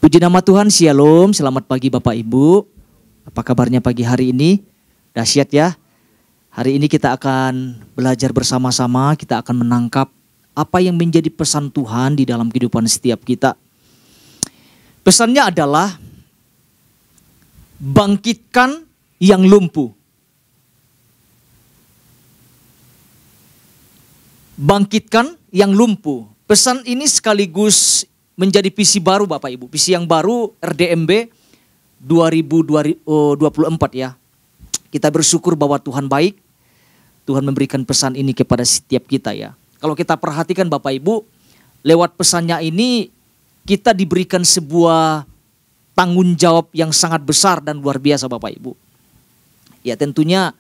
Puji nama Tuhan, Shalom, selamat pagi Bapak Ibu. Apa kabarnya pagi hari ini? Dahsyat ya. Hari ini kita akan belajar bersama-sama, kita akan menangkap apa yang menjadi pesan Tuhan di dalam kehidupan setiap kita. Pesannya adalah bangkitkan yang lumpuh. Bangkitkan yang lumpuh. Pesan ini sekaligus menjadi visi baru Bapak Ibu. Visi yang baru RDMB 2024 ya. Kita bersyukur bahwa Tuhan baik. Tuhan memberikan pesan ini kepada setiap kita ya. Kalau kita perhatikan Bapak Ibu, lewat pesannya ini kita diberikan sebuah tanggung jawab yang sangat besar dan luar biasa Bapak Ibu. Ya tentunya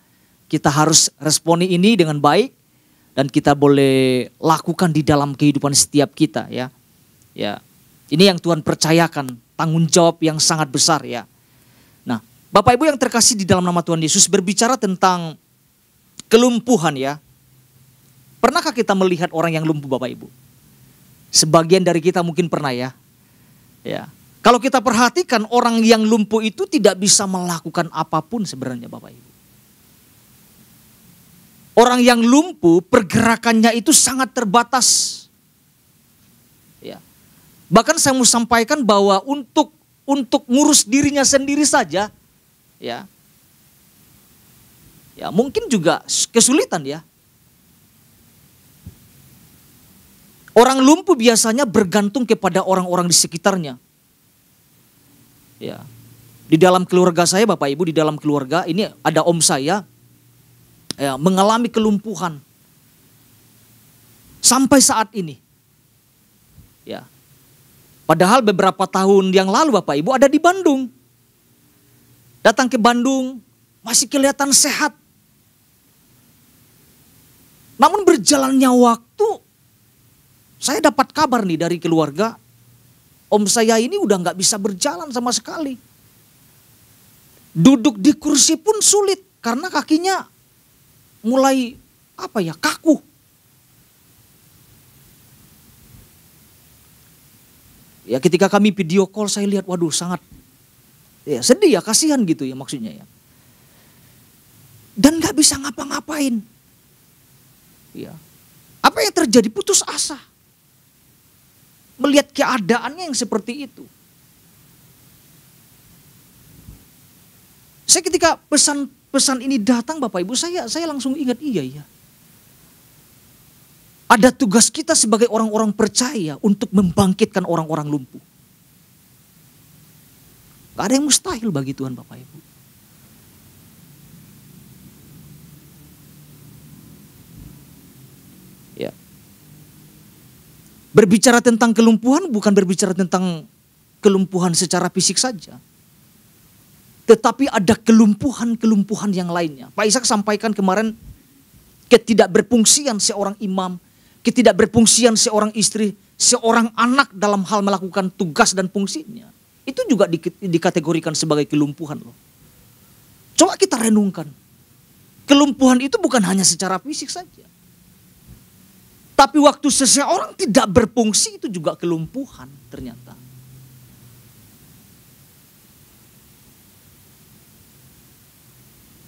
kita harus responi ini dengan baik dan kita boleh lakukan di dalam kehidupan setiap kita ya. Ya, ini yang Tuhan percayakan, tanggung jawab yang sangat besar ya. Nah, Bapak Ibu yang terkasih di dalam nama Tuhan Yesus, berbicara tentang kelumpuhan ya. Pernahkah kita melihat orang yang lumpuh Bapak Ibu? Sebagian dari kita mungkin pernah ya. Ya. Kalau kita perhatikan orang yang lumpuh itu tidak bisa melakukan apapun sebenarnya Bapak Ibu. Orang yang lumpuh pergerakannya itu sangat terbatas. Ya. Bahkan saya mau sampaikan bahwa untuk ngurus dirinya sendiri saja ya. Ya, mungkin juga kesulitan ya. Orang lumpuh biasanya bergantung kepada orang-orang di sekitarnya. Ya. Di dalam keluarga saya Bapak Ibu, di dalam keluarga ini ada om saya ya, mengalami kelumpuhan. Sampai saat ini. Ya. Padahal beberapa tahun yang lalu Bapak Ibu ada di Bandung. Datang ke Bandung masih kelihatan sehat. Namun berjalannya waktu saya dapat kabar nih dari keluarga. Om saya ini udah gak bisa berjalan sama sekali. Duduk di kursi pun sulit karena kakinya mulai kaku. Ya ketika kami video call saya lihat waduh sangat ya sedih ya, kasihan gitu ya maksudnya ya. Dan gak bisa ngapa-ngapain. Ya. Apa yang terjadi? Putus asa. Melihat keadaannya yang seperti itu. Saya ketika pesan ini datang Bapak Ibu, saya langsung ingat iya ya. Ada tugas kita sebagai orang-orang percaya untuk membangkitkan orang-orang lumpuh. Gak ada yang mustahil bagi Tuhan Bapak Ibu. Ya. Berbicara tentang kelumpuhan bukan berbicara tentang kelumpuhan secara fisik saja. Tetapi ada kelumpuhan-kelumpuhan yang lainnya. Pak Ishak sampaikan kemarin ketidakberfungsian seorang imam. Ketidakberfungsian seorang istri, seorang anak dalam hal melakukan tugas dan fungsinya. Itu juga dikategorikan sebagai kelumpuhan loh. Coba kita renungkan. Kelumpuhan itu bukan hanya secara fisik saja. Tapi waktu seseorang tidak berfungsi itu juga kelumpuhan ternyata.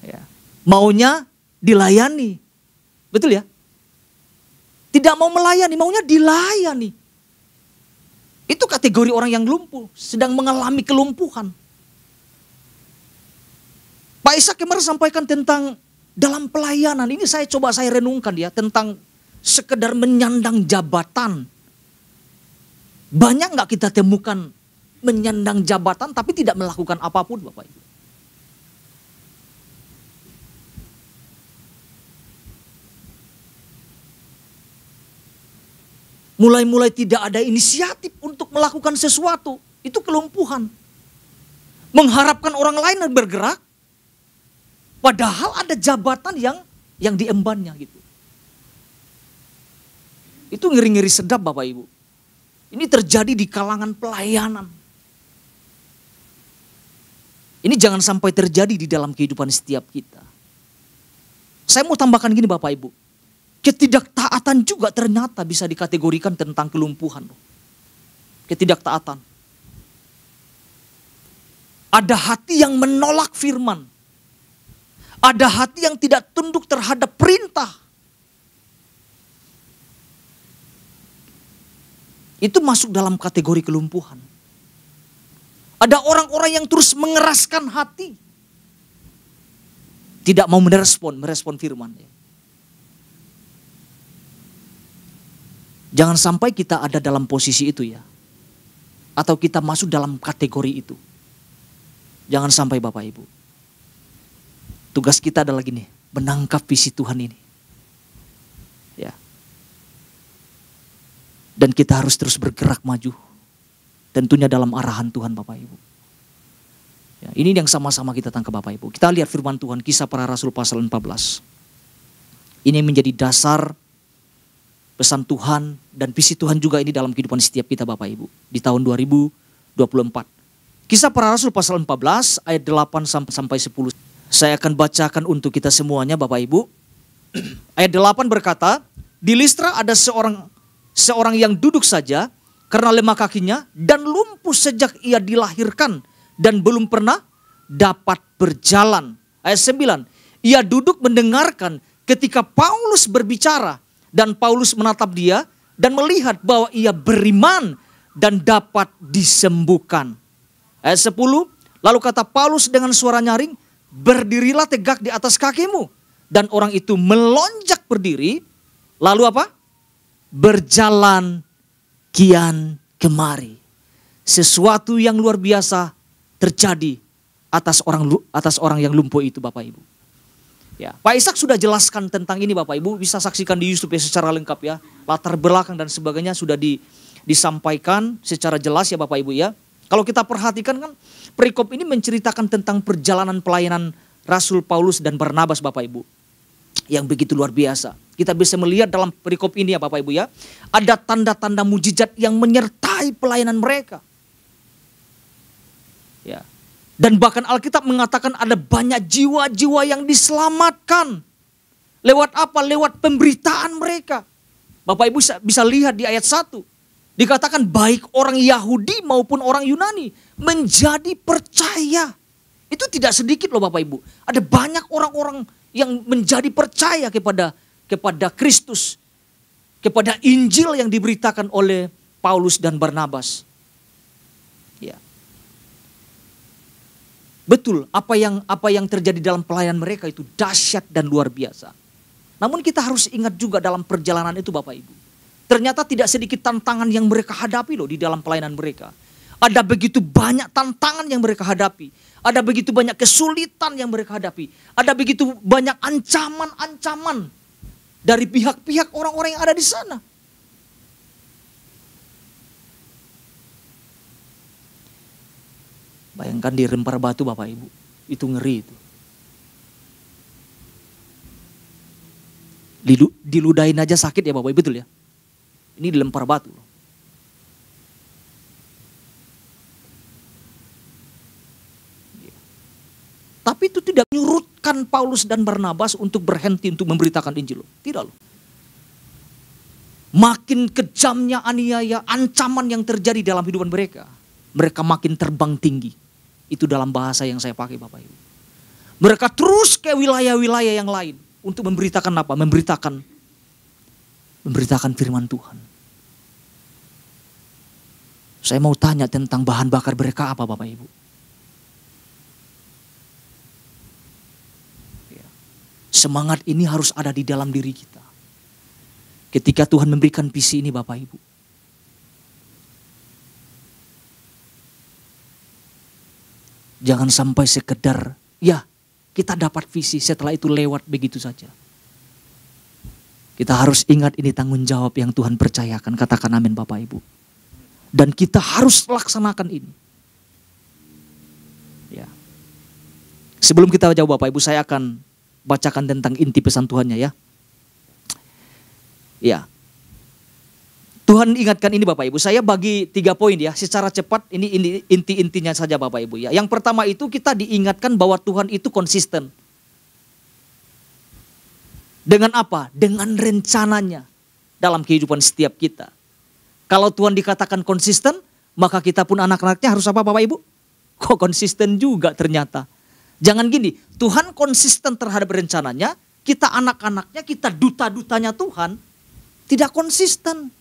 Ya. Maunya dilayani. Betul ya? Tidak mau melayani, maunya dilayani. Itu kategori orang yang lumpuh, sedang mengalami kelumpuhan. Pak Ishak kemarin sampaikan tentang dalam pelayanan. Ini saya renungkan ya, tentang sekedar menyandang jabatan. Banyak gak kita temukan menyandang jabatan tapi tidak melakukan apapun Bapak Ibu. Mulai-mulai tidak ada inisiatif untuk melakukan sesuatu. Itu kelumpuhan. Mengharapkan orang lain bergerak. Padahal ada jabatan yang diembannya gitu. Itu ngeri-ngeri sedap Bapak Ibu. Ini terjadi di kalangan pelayanan. Ini jangan sampai terjadi di dalam kehidupan setiap kita. Saya mau tambahkan gini Bapak Ibu. Ketidaktaatan juga ternyata bisa dikategorikan tentang kelumpuhan. Ketidaktaatan. Ada hati yang menolak firman. Ada hati yang tidak tunduk terhadap perintah. Itu masuk dalam kategori kelumpuhan. Ada orang-orang yang terus mengeraskan hati. Tidak mau merespon firman. Jangan sampai kita ada dalam posisi itu ya. Atau kita masuk dalam kategori itu. Jangan sampai Bapak Ibu. Tugas kita adalah gini, menangkap visi Tuhan ini. Ya. Dan kita harus terus bergerak maju. Tentunya dalam arahan Tuhan Bapak Ibu. Ya, ini yang sama-sama kita tangkap Bapak Ibu. Kita lihat firman Tuhan, Kisah Para Rasul pasal 14. Ini menjadi dasar pesan Tuhan dan visi Tuhan juga ini dalam kehidupan setiap kita Bapak Ibu. Di tahun 2024. Kisah Para Rasul pasal 14 ayat 8 sampai 10. Saya akan bacakan untuk kita semuanya Bapak Ibu. Ayat 8 berkata, di Listra ada seorang yang duduk saja karena lemah kakinya dan lumpuh sejak ia dilahirkan dan belum pernah dapat berjalan. Ayat 9, ia duduk mendengarkan ketika Paulus berbicara dan Paulus menatap dia dan melihat bahwa ia beriman dan dapat disembuhkan. Ayat 10, lalu kata Paulus dengan suara nyaring, berdirilah tegak di atas kakimu. Dan orang itu melonjak berdiri, lalu apa? Berjalan kian kemari. Sesuatu yang luar biasa terjadi atas orang yang lumpuh itu Bapak Ibu. Ya, Pak Ishak sudah jelaskan tentang ini Bapak Ibu, bisa saksikan di YouTube ya secara lengkap ya. Latar belakang dan sebagainya sudah disampaikan secara jelas ya Bapak Ibu ya. Kalau kita perhatikan kan perikop ini menceritakan tentang perjalanan pelayanan Rasul Paulus dan Barnabas Bapak Ibu. Yang begitu luar biasa. Kita bisa melihat dalam perikop ini ya Bapak Ibu ya. Ada tanda-tanda mujizat yang menyertai pelayanan mereka. Ya. Dan bahkan Alkitab mengatakan ada banyak jiwa-jiwa yang diselamatkan. Lewat apa? Lewat pemberitaan mereka. Bapak Ibu bisa lihat di ayat 1. Dikatakan baik orang Yahudi maupun orang Yunani menjadi percaya. Itu tidak sedikit loh Bapak Ibu. Ada banyak orang-orang yang menjadi percaya kepada Kristus. Kepada Injil yang diberitakan oleh Paulus dan Barnabas. Ya. Betul, apa yang terjadi dalam pelayanan mereka itu dahsyat dan luar biasa. Namun kita harus ingat juga dalam perjalanan itu Bapak Ibu. Ternyata tidak sedikit tantangan yang mereka hadapi loh di dalam pelayanan mereka. Ada begitu banyak tantangan yang mereka hadapi. Ada begitu banyak kesulitan yang mereka hadapi. Ada begitu banyak ancaman-ancaman dari pihak-pihak orang-orang yang ada di sana. Bayangkan di Rempar Batu Bapak Ibu, itu ngeri itu. Diludahin aja sakit ya Bapak Ibu, betul ya. Ini dilempar batu. Tapi itu tidak menyurutkan Paulus dan Barnabas untuk berhenti untuk memberitakan Injil. Tidak loh. Makin kejamnya aniaya, ancaman yang terjadi dalam kehidupan mereka. Mereka makin terbang tinggi. Itu dalam bahasa yang saya pakai Bapak Ibu. Mereka terus ke wilayah-wilayah yang lain. Untuk memberitakan apa? Memberitakan firman Tuhan. Saya mau tanya tentang bahan bakar mereka apa Bapak Ibu? Semangat ini harus ada di dalam diri kita. Ketika Tuhan memberikan visi ini Bapak Ibu. Jangan sampai sekedar, ya kita dapat visi setelah itu lewat begitu saja. Kita harus ingat ini tanggung jawab yang Tuhan percayakan. Katakan amin Bapak Ibu. Dan kita harus laksanakan ini. Ya. Sebelum kita jawab Bapak Ibu, saya akan bacakan tentang inti pesan Tuhannya ya. Ya. Tuhan ingatkan ini Bapak Ibu, saya bagi 3 poin ya, secara cepat ini inti-intinya saja Bapak Ibu ya. Yang pertama itu kita diingatkan bahwa Tuhan itu konsisten. Dengan apa? Dengan rencananya dalam kehidupan setiap kita. Kalau Tuhan dikatakan konsisten, maka kita pun anak-anaknya harus apa Bapak Ibu? kok konsisten juga ternyata. Jangan gini, Tuhan konsisten terhadap rencananya, kita anak-anaknya, kita duta-dutanya Tuhan, tidak konsisten.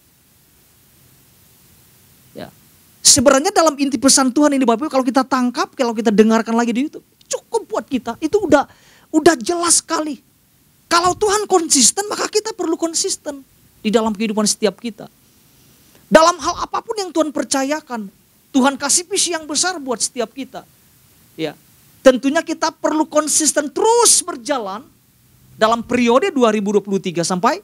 Ya. Sebenarnya dalam inti pesan Tuhan ini Bapak Ibu, kalau kita tangkap, kalau kita dengarkan lagi di YouTube, cukup buat kita. Itu udah jelas sekali. Kalau Tuhan konsisten, maka kita perlu konsisten di dalam kehidupan setiap kita. Dalam hal apapun yang Tuhan percayakan, Tuhan kasih visi yang besar buat setiap kita. Ya. Tentunya kita perlu konsisten terus berjalan dalam periode 2023 sampai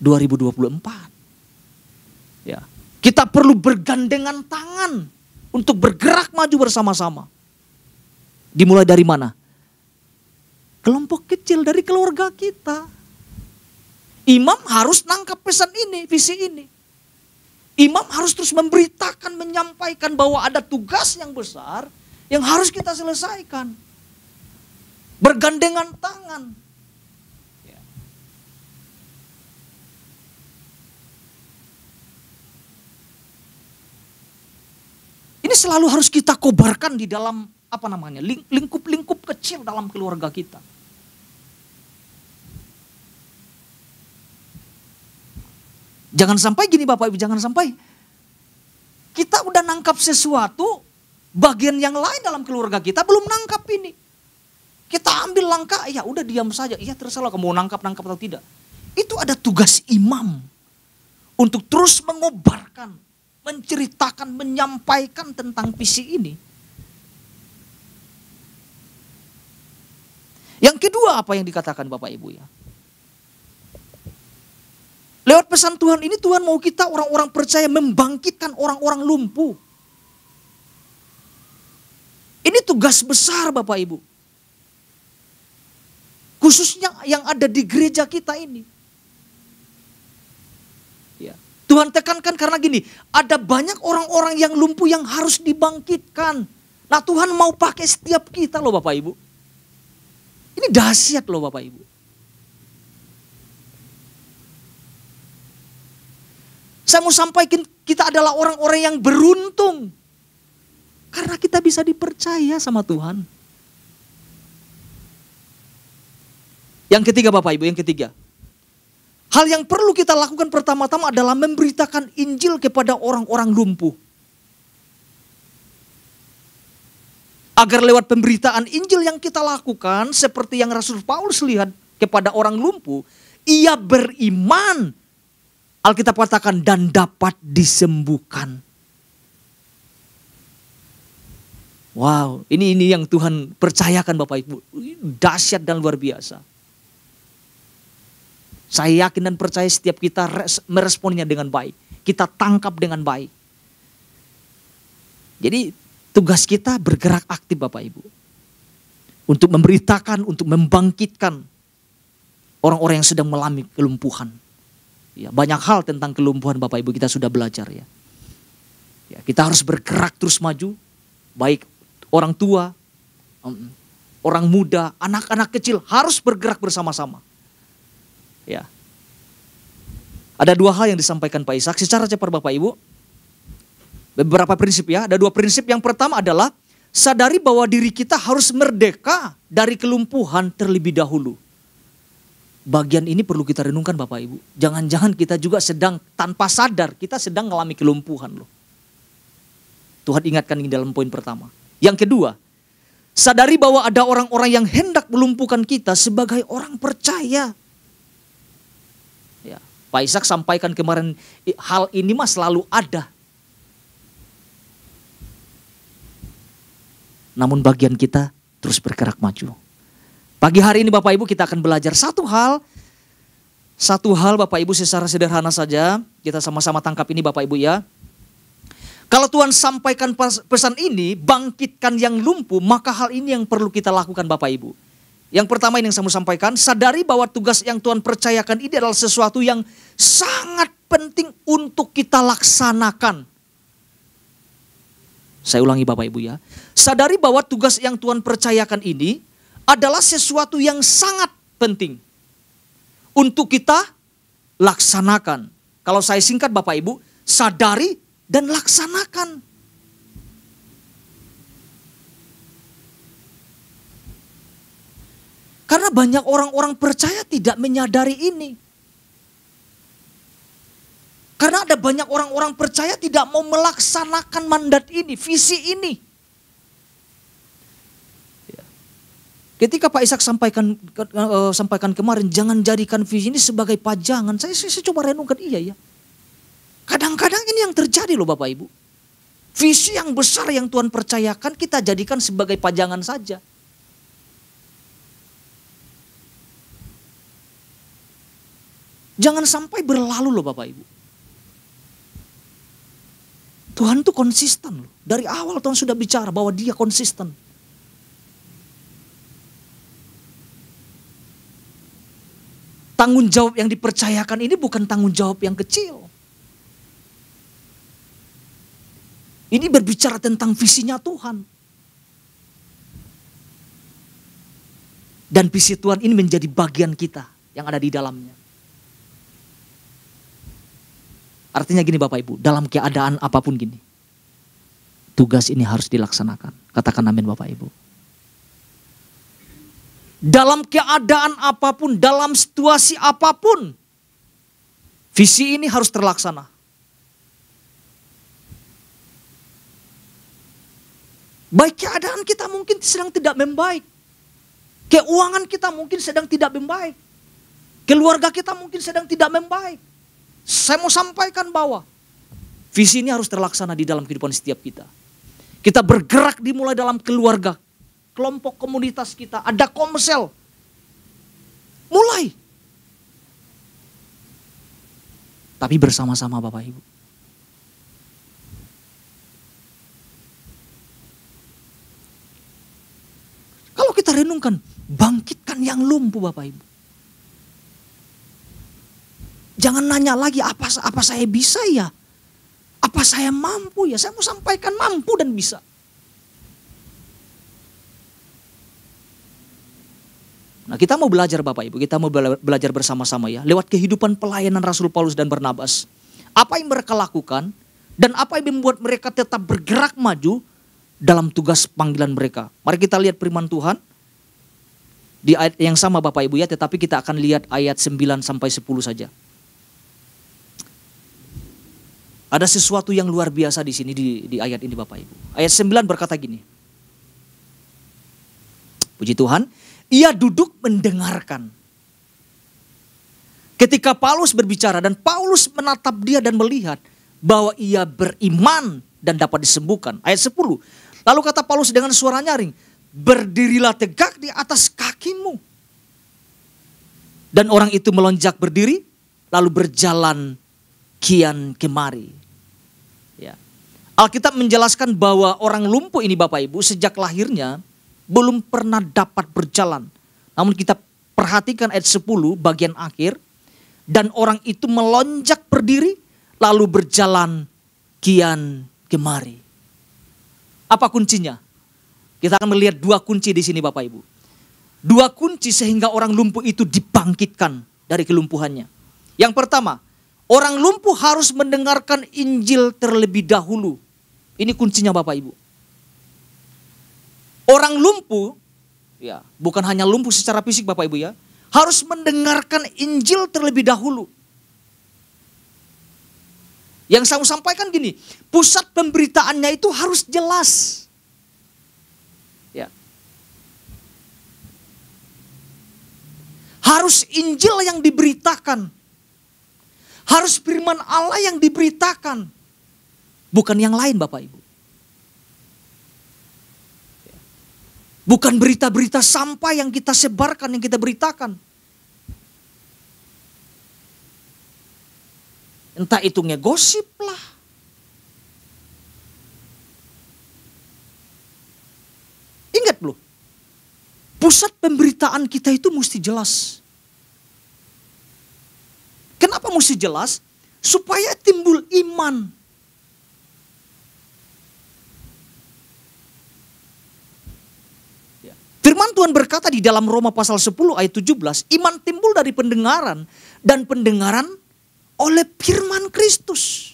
2024. Ya. Kita perlu bergandengan tangan untuk bergerak maju bersama-sama. Dimulai dari mana? Kelompok kecil dari keluarga kita. Imam harus nangkap pesan ini, visi ini. Imam harus terus memberitakan, menyampaikan bahwa ada tugas yang besar yang harus kita selesaikan. Bergandengan tangan. Ya. Ini selalu harus kita kobarkan di dalam lingkup-lingkup kecil dalam keluarga kita. Jangan sampai gini Bapak Ibu, jangan sampai kita udah nangkap sesuatu, bagian yang lain dalam keluarga kita belum nangkap ini. Kita ambil langkah, ya udah diam saja, ya terserah kamu mau nangkap atau tidak. Itu ada tugas imam untuk terus mengobarkan, menceritakan, menyampaikan tentang visi ini. Yang kedua apa yang dikatakan Bapak Ibu ya? Lewat pesan Tuhan ini Tuhan mau kita orang-orang percaya membangkitkan orang-orang lumpuh. Ini tugas besar Bapak Ibu. Khususnya yang ada di gereja kita ini. Ya. Tuhan tekankan karena gini, ada banyak orang-orang yang lumpuh yang harus dibangkitkan. Nah Tuhan mau pakai setiap kita loh Bapak Ibu. Ini dahsyat loh Bapak Ibu. Saya mau sampaikan kita adalah orang-orang yang beruntung. Karena kita bisa dipercaya sama Tuhan. Yang ketiga Bapak Ibu, yang ketiga. Hal yang perlu kita lakukan pertama-tama adalah memberitakan Injil kepada orang-orang lumpuh. Agar lewat pemberitaan Injil yang kita lakukan, seperti yang Rasul Paulus lihat kepada orang lumpuh, ia beriman. Alkitab katakan dan dapat disembuhkan. Wow, ini yang Tuhan percayakan Bapak Ibu. Dahsyat dan luar biasa. Saya yakin dan percaya setiap kita meresponnya dengan baik. Kita tangkap dengan baik. Jadi tugas kita bergerak aktif Bapak Ibu. Untuk memberitakan, untuk membangkitkan orang-orang yang sedang mengalami kelumpuhan. Ya, banyak hal tentang kelumpuhan Bapak Ibu kita sudah belajar ya. Ya, kita harus bergerak terus maju. Baik orang tua, orang muda, anak-anak kecil harus bergerak bersama-sama. Ya. Ada dua hal yang disampaikan Pak Ishak secara cepat Bapak Ibu. Beberapa prinsip ya. Ada dua prinsip. Yang pertama adalah sadari bahwa diri kita harus merdeka dari kelumpuhan terlebih dahulu. Bagian ini perlu kita renungkan Bapak Ibu. Jangan-jangan kita juga sedang tanpa sadar kita sedang mengalami kelumpuhan loh. Tuhan ingatkan ini dalam poin pertama. Yang kedua, sadari bahwa ada orang-orang yang hendak melumpuhkan kita sebagai orang percaya. Ya, Pak Ishak sampaikan kemarin hal ini mah selalu ada. Namun bagian kita terus bergerak maju. Pagi hari ini Bapak Ibu kita akan belajar satu hal Bapak Ibu secara sederhana saja. Kita sama-sama tangkap ini Bapak Ibu ya. Kalau Tuhan sampaikan pesan ini, bangkitkan yang lumpuh, maka hal ini yang perlu kita lakukan Bapak Ibu. Yang pertama ini yang saya mau sampaikan, sadari bahwa tugas yang Tuhan percayakan ini adalah sesuatu yang sangat penting untuk kita laksanakan. Saya ulangi Bapak Ibu ya. Sadari bahwa tugas yang Tuhan percayakan ini adalah sesuatu yang sangat penting untuk kita laksanakan. Kalau saya singkat Bapak Ibu, sadari dan laksanakan. banyak orang-orang percaya tidak menyadari ini. Karena ada banyak orang-orang percaya tidak mau melaksanakan mandat ini, visi ini. Ketika Pak Ishak sampaikan kemarin, jangan jadikan visi ini sebagai pajangan. Saya coba renungkan, iya ya. Kadang-kadang ini yang terjadi loh Bapak Ibu. Visi yang besar yang Tuhan percayakan kita jadikan sebagai pajangan saja. Jangan sampai berlalu loh Bapak Ibu. Tuhan tuh konsisten loh. Dari awal Tuhan sudah bicara bahwa Dia konsisten. Tanggung jawab yang dipercayakan ini bukan tanggung jawab yang kecil. Ini berbicara tentang visinya Tuhan. Dan visi Tuhan ini menjadi bagian kita yang ada di dalamnya. Artinya gini Bapak Ibu, dalam keadaan apapun gini. Tugas ini harus dilaksanakan. Katakan amin Bapak Ibu. Dalam keadaan apapun, dalam situasi apapun, visi ini harus terlaksana. Baik keadaan kita mungkin sedang tidak membaik. Keuangan kita mungkin sedang tidak membaik. Keluarga kita mungkin sedang tidak membaik. Saya mau sampaikan bahwa visi ini harus terlaksana di dalam kehidupan setiap kita. Kita bergerak dimulai dalam keluarga, kelompok komunitas kita, ada komsel. Mulai. Tapi bersama-sama Bapak Ibu. Kalau kita renungkan, bangkitkan yang lumpuh Bapak Ibu. Jangan nanya lagi apa saya bisa ya? Apa saya mampu ya? Saya mau sampaikan mampu dan bisa. Nah kita mau belajar Bapak Ibu, kita mau belajar bersama-sama ya. Lewat kehidupan pelayanan Rasul Paulus dan Barnabas. Apa yang mereka lakukan dan apa yang membuat mereka tetap bergerak maju dalam tugas panggilan mereka. Mari kita lihat firman Tuhan. Di ayat yang sama Bapak Ibu ya, tetapi kita akan lihat ayat 9 sampai 10 saja. Ada sesuatu yang luar biasa di sini di ayat ini Bapak Ibu. Ayat 9 berkata gini. Puji Tuhan, ia duduk mendengarkan. Ketika Paulus berbicara dan Paulus menatap dia dan melihat bahwa ia beriman dan dapat disembuhkan. Ayat 10. Lalu kata Paulus dengan suara nyaring, berdirilah tegak di atas kakimu. Dan orang itu melonjak berdiri lalu berjalan kian kemari. Ya. Alkitab menjelaskan bahwa orang lumpuh ini Bapak Ibu sejak lahirnya belum pernah dapat berjalan. Namun kita perhatikan ayat 10 bagian akhir. Dan orang itu melonjak berdiri lalu berjalan kian kemari. Apa kuncinya? Kita akan melihat dua kunci di sini Bapak Ibu. Dua kunci sehingga orang lumpuh itu dibangkitkan dari kelumpuhannya. Yang pertama, orang lumpuh harus mendengarkan Injil terlebih dahulu. Ini kuncinya Bapak Ibu. Orang lumpuh, ya bukan hanya lumpuh secara fisik Bapak Ibu ya, harus mendengarkan Injil terlebih dahulu. Yang saya mau sampaikan gini, pusat pemberitaannya itu harus jelas. Ya. Harus Injil yang diberitakan. Harus firman Allah yang diberitakan. Bukan yang lain Bapak Ibu. Bukan berita-berita sampah yang kita sebarkan, yang kita beritakan. Entah itu ngegosip lah. Ingat loh, pusat pemberitaan kita itu mesti jelas. Kenapa mesti jelas? Supaya timbul iman. Firman Tuhan berkata di dalam Roma pasal 10 ayat 17, iman timbul dari pendengaran dan pendengaran oleh firman Kristus.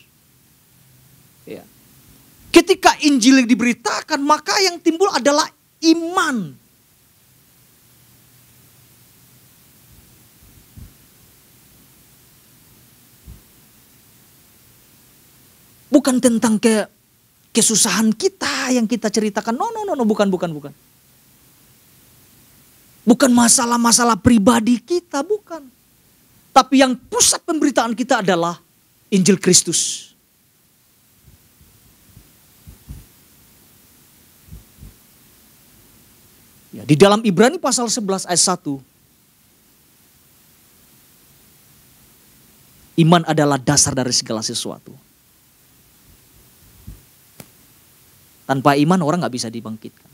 Ya. Ketika Injil diberitakan, maka yang timbul adalah iman. Bukan tentang kesusahan kita yang kita ceritakan. No, bukan. Bukan masalah-masalah pribadi kita, bukan. Tapi yang pusat pemberitaan kita adalah Injil Kristus. Ya, di dalam Ibrani pasal 11 ayat 1. Iman adalah dasar dari segala sesuatu. Tanpa iman orang gak bisa dibangkitkan.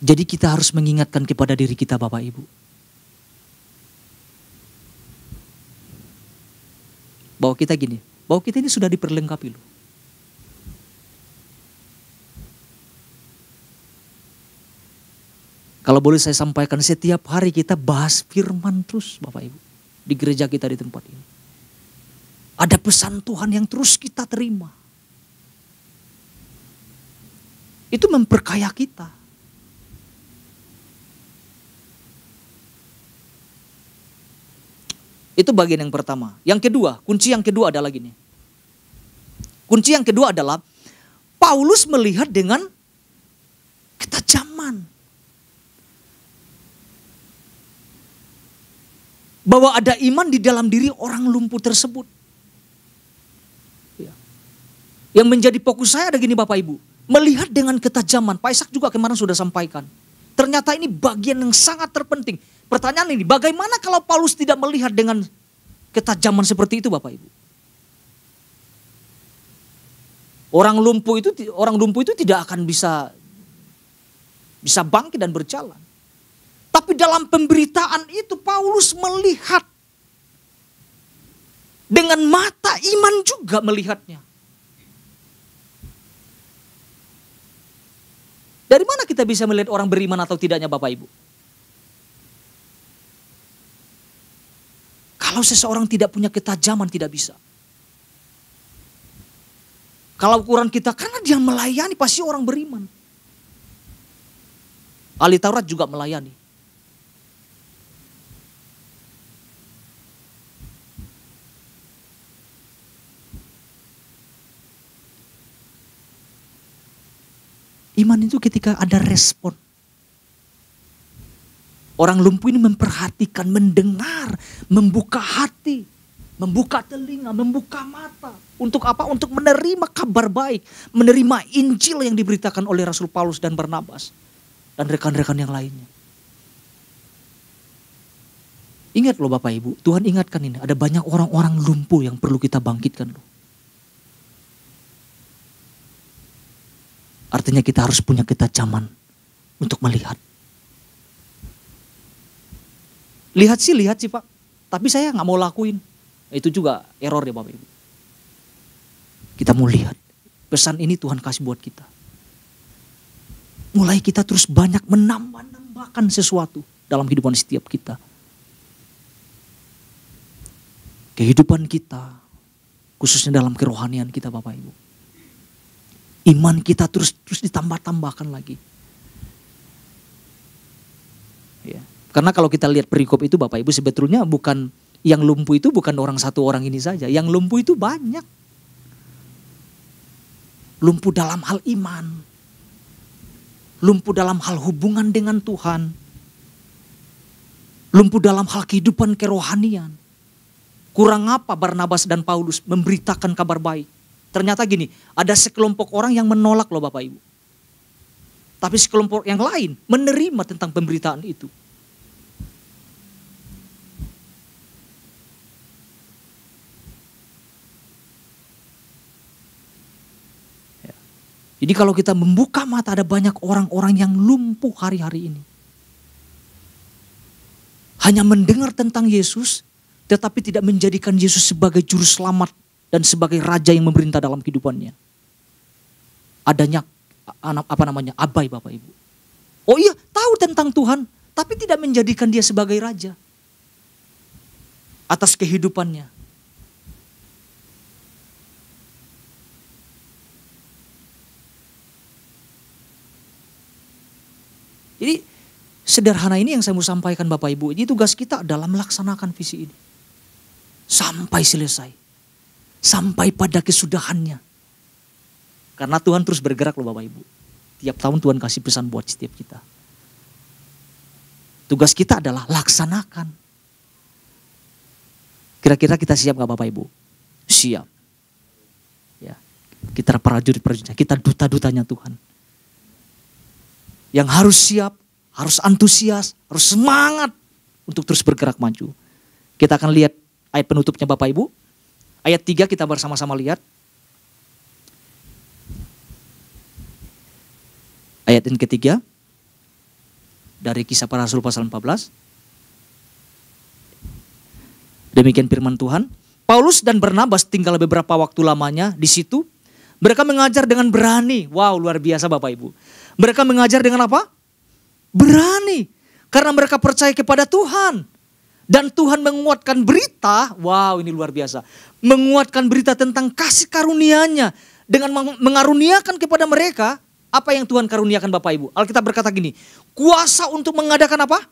Jadi kita harus mengingatkan kepada diri kita Bapak Ibu. Bahwa kita ini sudah diperlengkapi loh. Kalau boleh saya sampaikan, setiap hari kita bahas firman terus Bapak Ibu. Di gereja kita di tempat ini. Ada pesan Tuhan yang terus kita terima. Itu memperkaya kita. Itu bagian yang pertama. Yang kedua, kunci yang kedua adalah gini. Kunci yang kedua adalah Paulus melihat dengan ketajaman. Bahwa ada iman di dalam diri orang lumpuh tersebut. Ya. Yang menjadi fokus saya ada gini Bapak Ibu. Melihat dengan ketajaman. Pak Ishak juga kemarin sudah sampaikan. Ternyata ini bagian yang sangat terpenting. Pertanyaan ini, bagaimana kalau Paulus tidak melihat dengan ketajaman seperti itu Bapak Ibu? Orang lumpuh itu tidak akan bisa bangkit dan berjalan. Tapi dalam pemberitaan itu Paulus melihat dengan mata iman juga melihatnya. Dari mana kita bisa melihat orang beriman atau tidaknya Bapak Ibu? Kalau seseorang tidak punya ketajaman tidak bisa. Kalau ukuran kita karena dia melayani pasti orang beriman. Ahli Taurat juga melayani. Iman itu ketika ada respon. Orang lumpuh ini memperhatikan, mendengar, membuka hati, membuka telinga, membuka mata. Untuk apa? Untuk menerima kabar baik, menerima Injil yang diberitakan oleh Rasul Paulus dan Barnabas. Dan rekan-rekan yang lainnya. Ingat loh Bapak Ibu, Tuhan ingatkan ini. Ada banyak orang-orang lumpuh yang perlu kita bangkitkan loh. Artinya kita harus punya ketajaman untuk melihat. Lihat sih Pak. Tapi saya gak mau lakuin. Itu juga error ya Bapak Ibu. Kita mau lihat. Pesan ini Tuhan kasih buat kita. Mulai kita terus banyak menambahkan sesuatu dalam kehidupan setiap kita. Kehidupan kita. Khususnya dalam kerohanian kita Bapak Ibu. Iman kita terus ditambah-tambahkan lagi. Ya. Karena kalau kita lihat perikop itu Bapak Ibu sebetulnya bukan yang lumpuh itu bukan orang satu orang ini saja. Yang lumpuh itu banyak. Lumpuh dalam hal iman. Lumpuh dalam hal hubungan dengan Tuhan. Lumpuh dalam hal kehidupan kerohanian. Kurang apa Barnabas dan Paulus memberitakan kabar baik. Ternyata gini, ada sekelompok orang yang menolak loh Bapak Ibu. Tapi sekelompok yang lain menerima tentang pemberitaan itu. Ya. Jadi kalau kita membuka mata ada banyak orang-orang yang lumpuh hari-hari ini. Hanya mendengar tentang Yesus, tetapi tidak menjadikan Yesus sebagai juru selamat dan sebagai raja yang memerintah dalam kehidupannya. Adanya abai Bapak Ibu. Oh iya, tahu tentang Tuhan, tapi tidak menjadikan dia sebagai raja atas kehidupannya. Jadi Sederhana ini yang saya mau sampaikan Bapak Ibu. Ini tugas kita dalam melaksanakan visi ini. Sampai selesai. Sampai pada kesudahannya. Karena Tuhan terus bergerak loh Bapak Ibu. Tiap tahun Tuhan kasih pesan buat setiap kita. Tugas kita adalah laksanakan. Kira-kira kita siap gak Bapak Ibu? Siap. Ya, kita prajurit-prajuritnya, kita duta-dutanya Tuhan. Yang harus siap, harus antusias, harus semangat untuk terus bergerak maju. Kita akan lihat ayat penutupnya Bapak Ibu. Ayat 3 kita bersama-sama lihat. Ayat yang ketiga dari Kisah Para Rasul pasal 14. Demikian firman Tuhan. Paulus dan Barnabas tinggal beberapa waktu lamanya di situ. Mereka mengajar dengan berani. Wow, luar biasa Bapak Ibu. Mereka mengajar dengan apa? Berani. Karena mereka percaya kepada Tuhan. Dan Tuhan menguatkan berita. Wow, ini luar biasa. Menguatkan berita tentang kasih karunia-Nya. Dengan mengaruniakan kepada mereka. Apa yang Tuhan karuniakan Bapak Ibu? Alkitab berkata gini. Kuasa untuk mengadakan apa?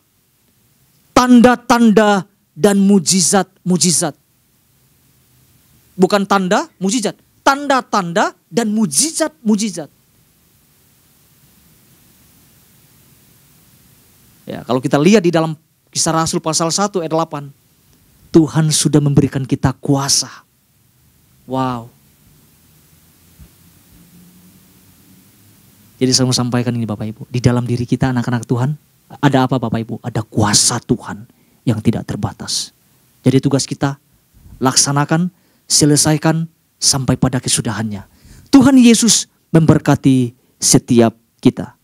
Tanda-tanda dan mujizat-mujizat. Bukan tanda, mujizat. Tanda-tanda dan mujizat-mujizat. Ya, kalau kita lihat di dalam Kisah Rasul pasal 1 ayat 8. Tuhan sudah memberikan kita kuasa. Wow. Jadi saya mau sampaikan ini Bapak Ibu. Di dalam diri kita anak-anak Tuhan. Ada apa Bapak Ibu? Ada kuasa Tuhan yang tidak terbatas. Jadi tugas kita laksanakan, selesaikan sampai pada kesudahannya. Tuhan Yesus memberkati setiap kita.